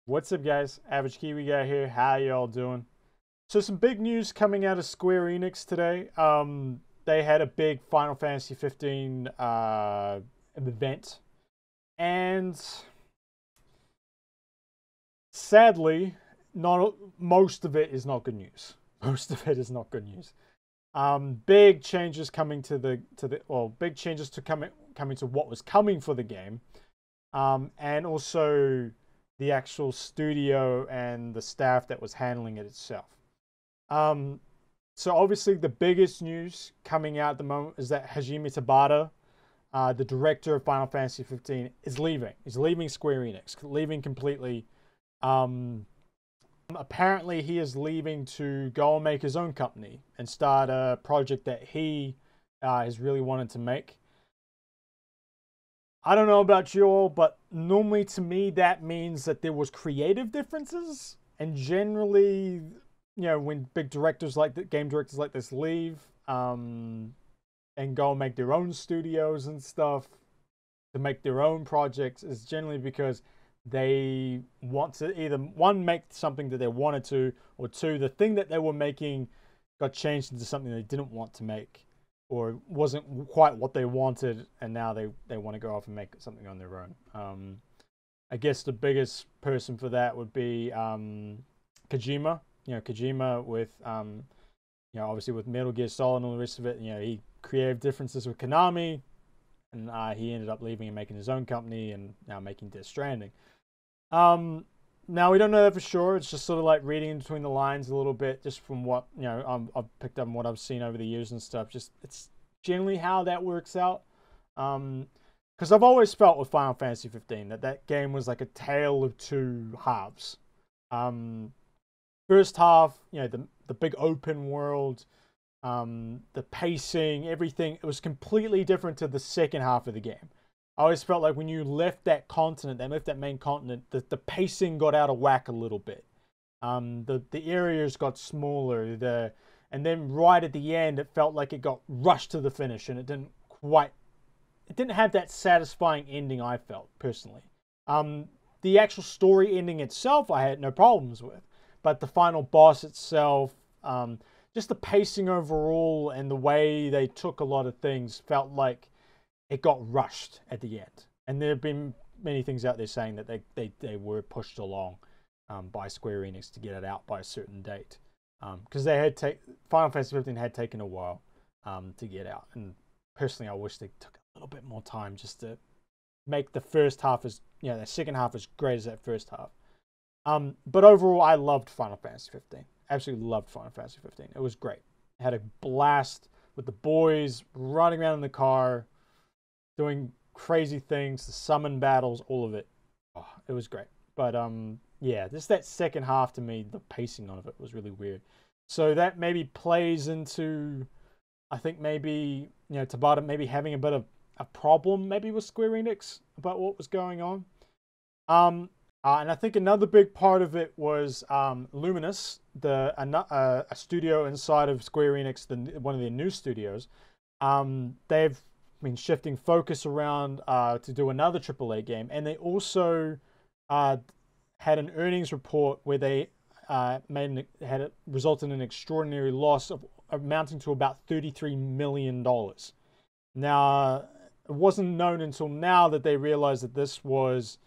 What's up, guys? AverageKiwiGuy here. How y'all doing? So some big news coming out of Square Enix today. They had a big Final Fantasy 15 event, and sadly, not most of it is not good news. Most of it is not good news. Big changes coming to big changes to coming to what was coming for the game, and also the actual studio and the staff that was handling it itself. So obviously the biggest news coming out at the moment is that Hajime Tabata, the director of Final Fantasy 15, is leaving. He's leaving Square Enix, leaving completely. Apparently he is leaving to go and make his own company and start a project that he has really wanted to make. I don't know about you all, but normally to me that means that there was creative differences, and generally, when big directors game directors like this leave and go and make their own studios and stuff to make their own projects, is generally because they want to either one, make something that they wanted to, or two, the thing that they were making got changed into something they didn't want to make, or wasn't quite what they wanted, and now they want to go off and make something on their own. I guess the biggest person for that would be Kojima. Kojima with obviously with Metal Gear Solid and all the rest of it. He created differences with Konami, and he ended up leaving and making his own company, and now making Death Stranding. Now we don't know that for sure. It's just sort of like reading in between the lines a little bit, just from what I've picked up and what I've seen over the years and stuff. Just it's generally how that works out. Because I've always felt with Final Fantasy 15 that game was like a tale of two halves. First half, the big open world, the pacing, everything, it was completely different to the second half of the game. I always felt like when you left that main continent, the pacing got out of whack a little bit. The areas got smaller, and then right at the end, it felt like it got rushed to the finish, and it didn't have that satisfying ending, I felt, personally. The actual story ending itself, I had no problems with, but the final boss itself, just the pacing overall and the way they took a lot of things felt like it got rushed at the end. And there have been many things out there saying that they were pushed along by Square Enix to get it out by a certain date. Because Final Fantasy 15 had taken a while to get out. And personally, I wish they took a little bit more time just to make the first half the second half as great as that first half. But overall, I loved Final Fantasy 15. Absolutely loved Final Fantasy 15. It was great. I had a blast with the boys, running around in the car, doing crazy things, the summon battles, all of it. Oh, it was great. But yeah, just that second half, to me, the pacing of it was really weird. So that maybe plays into, I think maybe, Tabata maybe having a bit of a problem maybe with Square Enix about what was going on. And I think another big part of it was Luminous, a studio inside of Square Enix, one of their new studios. They've been shifting focus around to do another AAA game, and they also had an earnings report where they resulted in an extraordinary loss of amounting to about $33 million. Now, it wasn't known until now that they realized that this was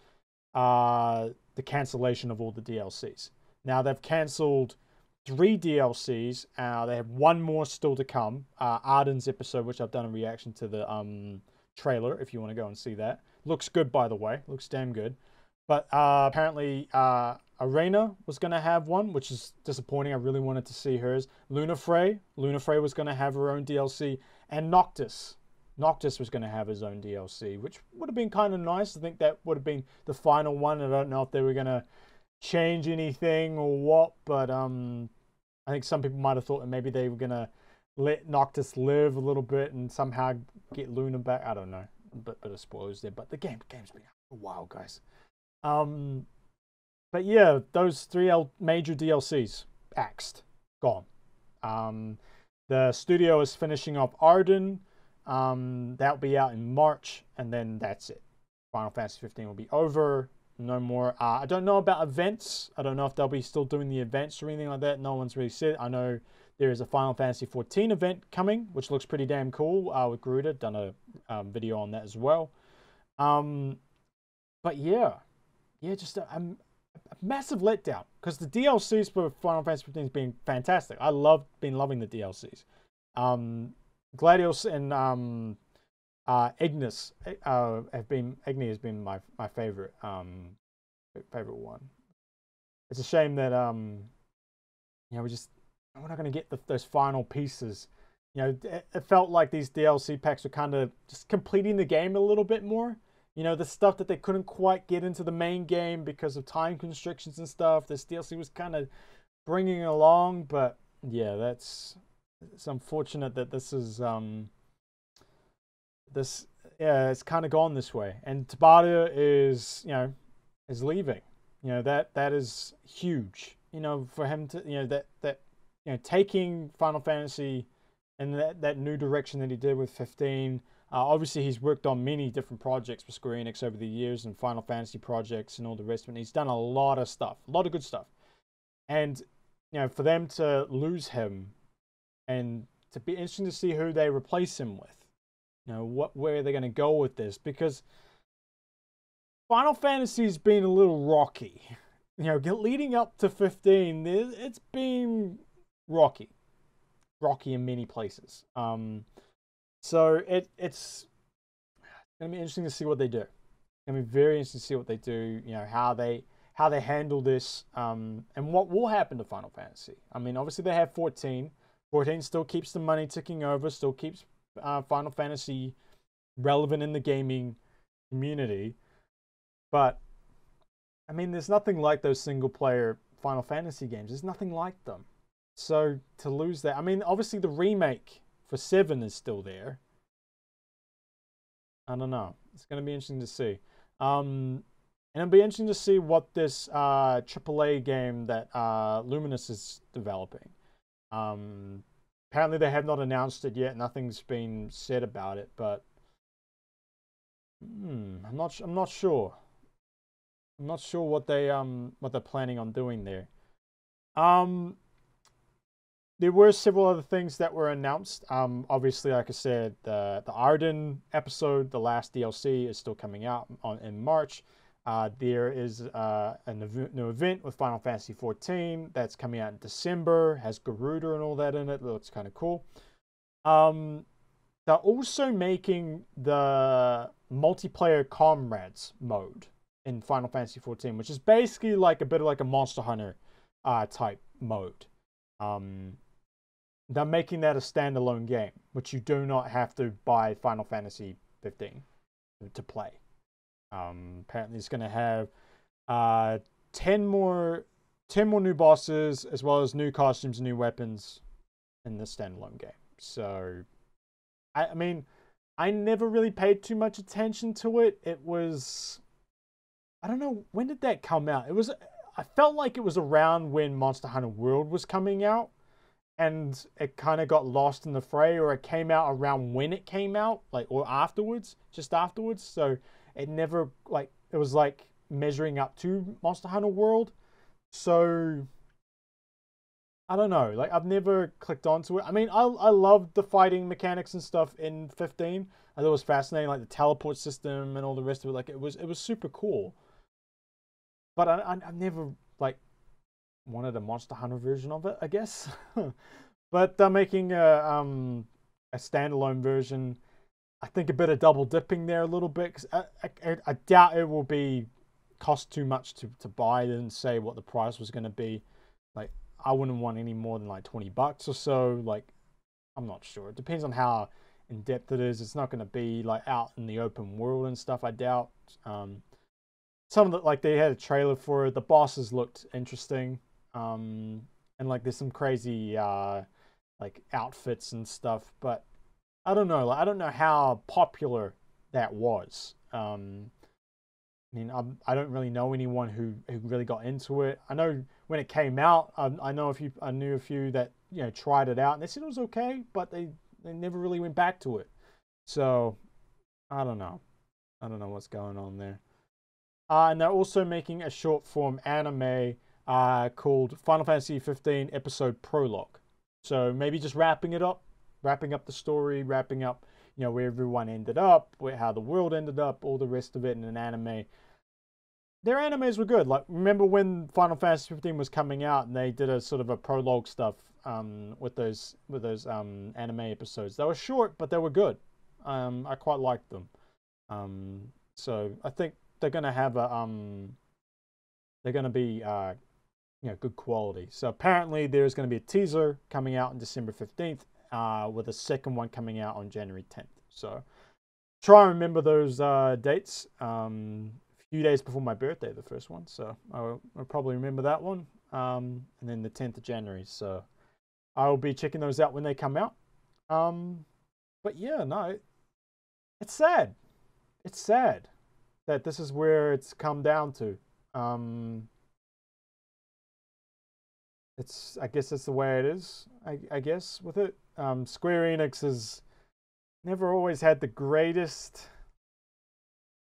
the cancellation of all the DLCs. Now they've cancelled 3 DLCs. They have 1 more still to come. Ardyn's episode, which I've done a reaction to the trailer, if you want to go and see that. Looks good, by the way. Looks damn good. But apparently Arena was going to have one, which is disappointing. I really wanted to see hers. Luna Frey was going to have her own DLC. And Noctis was going to have his own DLC, which would have been kind of nice. I think that would have been the final one. I don't know if they were going to change anything or what, but I think some people might have thought that maybe they were going to let Noctis live a little bit and somehow get Luna back. I don't know, bit of spoilers there, but the game's been out for a while, guys. But yeah, those 3 major DLCs axed, gone. The studio is finishing off Ardyn. That'll be out in March, and then that's it. Final Fantasy 15 will be over. No more. I don't know about events. I don't know if they'll be still doing the events or anything like that. No one's really said. I know there is a Final Fantasy 14 event coming, which looks pretty damn cool. With Garuda, done a video on that as well. But yeah, just a massive letdown because the DLCs for Final Fantasy 15 has been fantastic. Been loving the DLCs. Gladius and Ignis Igni has been my favorite favorite one. It's a shame that we're not going to get those final pieces. It felt like these DLC packs were kind of just completing the game a little bit more. The stuff that they couldn't quite get into the main game because of time constrictions and stuff. This DLC was kind of bringing it along, but yeah, it's unfortunate that this is it's kind of gone this way. And Tabata is leaving. That is huge. For him to taking Final Fantasy and that new direction that he did with 15. Obviously, he's worked on many different projects for Square Enix over the years and Final Fantasy projects and all the rest of it. He's done a lot of stuff, a lot of good stuff. And, for them to lose him and to be interesting to see who they replace him with. Where they're going to go with this. Because Final Fantasy's been a little rocky. Leading up to 15, it's been rocky. Rocky in many places. So it's going to be interesting to see what they do. It's going to be very interesting to see what they do. How they handle this, and what will happen to Final Fantasy. I mean, obviously they have 14. 14 still keeps the money ticking over. Still keeps Final Fantasy relevant in the gaming community. But I mean, there's nothing like those single player Final Fantasy games. There's nothing like them. So to lose that, I mean, obviously the remake for 7 is still there. I don't know. It's going to be interesting to see. And it'll be interesting to see what this AAA game that Luminous is developing. Apparently they have not announced it yet. Nothing's been said about it, but I'm not sure. I'm not sure what they're planning on doing there. There were several other things that were announced. Obviously, like I said, the Ardyn episode, the last DLC, is still coming out in March. There is a new event with Final Fantasy 14 that's coming out in December. Has Garuda and all that in it. Looks kind of cool. They're also making the multiplayer comrades mode in Final Fantasy 14, which is basically like a bit of like a Monster Hunter type mode. They're making that a standalone game, which you do not have to buy Final Fantasy 15 to play. Apparently it's going to have 10 more new bosses, as well as new costumes and new weapons in the standalone game. So, I mean, I never really paid too much attention to it. It was, I don't know, when did that come out? I felt like it was around when Monster Hunter World was coming out, and it kind of got lost in the fray, or it came out around when it came out, or afterwards, just afterwards. So it never, it was like measuring up to Monster Hunter World. So I don't know, I've never clicked onto it. I mean, I loved the fighting mechanics and stuff in 15. I thought it was fascinating, the teleport system and all the rest of it. It was super cool. But I've never wanted a Monster Hunter version of it, I guess. But they're making a standalone version. I think a bit of double dipping there a little bit, because I doubt it will cost too much to buy. They didn't say what the price was going to be. I wouldn't want any more than $20 or so. I'm not sure. It depends on how in depth it is. It's not going to be out in the open world and stuff, I doubt. Some of the, they had a trailer for it. The bosses looked interesting. And there's some crazy outfits and stuff, but I don't know. I don't know how popular that was. I mean, I don't really know anyone who really got into it. I know when it came out, I knew a few that tried it out and they said it was okay, but they never really went back to it. So I don't know. I don't know what's going on there. And they're also making a short form anime called Final Fantasy 15 Episode Prologue. So maybe just wrapping it up, wrapping up the story, wrapping up, you know, where everyone ended up, how the world ended up, all the rest of it in an anime. Their animes were good. Like, remember when Final Fantasy 15 was coming out and they did a sort of a prologue stuff with those anime episodes. They were short, but they were good. I quite liked them. So I think they're gonna have a they're gonna be you know, good quality. So apparently there's gonna be a teaser coming out on December 15th, with a second one coming out on January 10th. So try and remember those dates. A few days before my birthday, the first one, so I'll probably remember that one. And then the 10th of January. So I'll be checking those out when they come out. But yeah, no, it's sad. It's sad that this is where it's come down to. I guess that's the way it is. I guess with it, Square Enix has never always had the greatest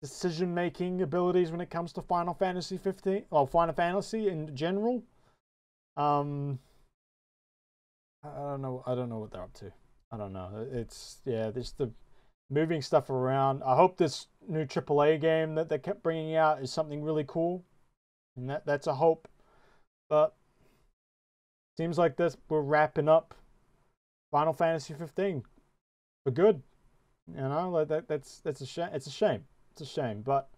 decision-making abilities when it comes to Final Fantasy 15, or Final Fantasy in general. I don't know what they're up to. I don't know. It's, yeah, there's the moving stuff around. I hope this new AAA game that they kept bringing out is something really cool, and that's a hope. But seems like we're wrapping up Final Fantasy 15 for good. You know, like that's a shame. It's a shame. It's a shame. But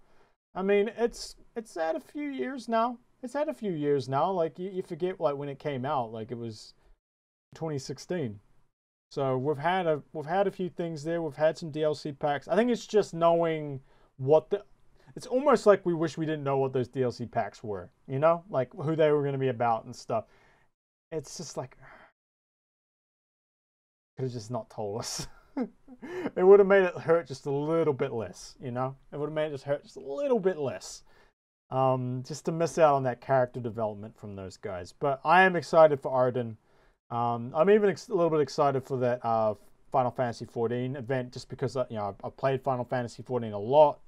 I mean, it's had a few years now. It's had a few years now. Like you forget, like, when it came out, like it was 2016. So we've had a few things there. We've had some DLC packs. I think it's just knowing it's almost like we wish we didn't know what those DLC packs were, you know, like who they were going to be about and stuff. It's just like, could have just not told us. It would have made it hurt just a little bit less, you know? It would have made it hurt just a little bit less. Just to miss out on that character development from those guys. But I am excited for Ardyn. I'm even a little bit excited for that Final Fantasy 14 event, just because you know, I played Final Fantasy 14 a lot.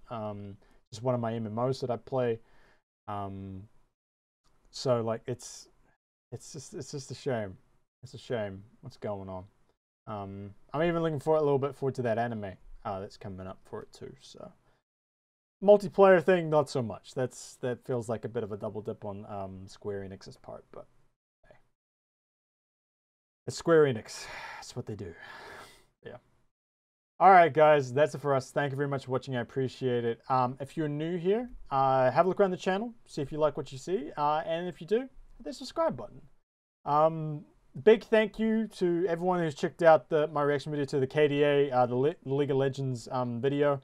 Just one of my MMOs that I play. So like it's just a shame. It's a shame what's going on. I'm even looking a little bit forward to that anime that's coming up for it too. So multiplayer thing, not so much. That feels like a bit of a double dip on Square Enix's part, but hey, it's Square Enix. That's what they do. Yeah. All right, guys, that's it for us. Thank you very much for watching. I appreciate it. If you're new here, have a look around the channel, see if you like what you see, and if you do, hit the subscribe button. Big thank you to everyone who's checked out my reaction video to the KDA, the League of Legends video.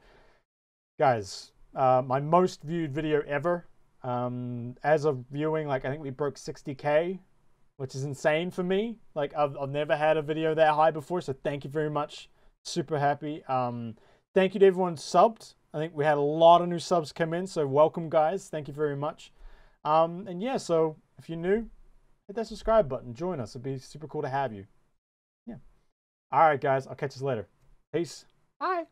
Guys, my most viewed video ever. As of viewing, like, I think we broke 60K, which is insane for me. Like, I've never had a video that high before, so thank you very much. Super happy. Thank you to everyone subbed. I think we had a lot of new subs come in, so welcome, guys. Thank you very much. And yeah, so if you're new, hit that subscribe button. Join us. It'd be super cool to have you. Yeah. All right, guys. I'll catch you later. Peace. Bye.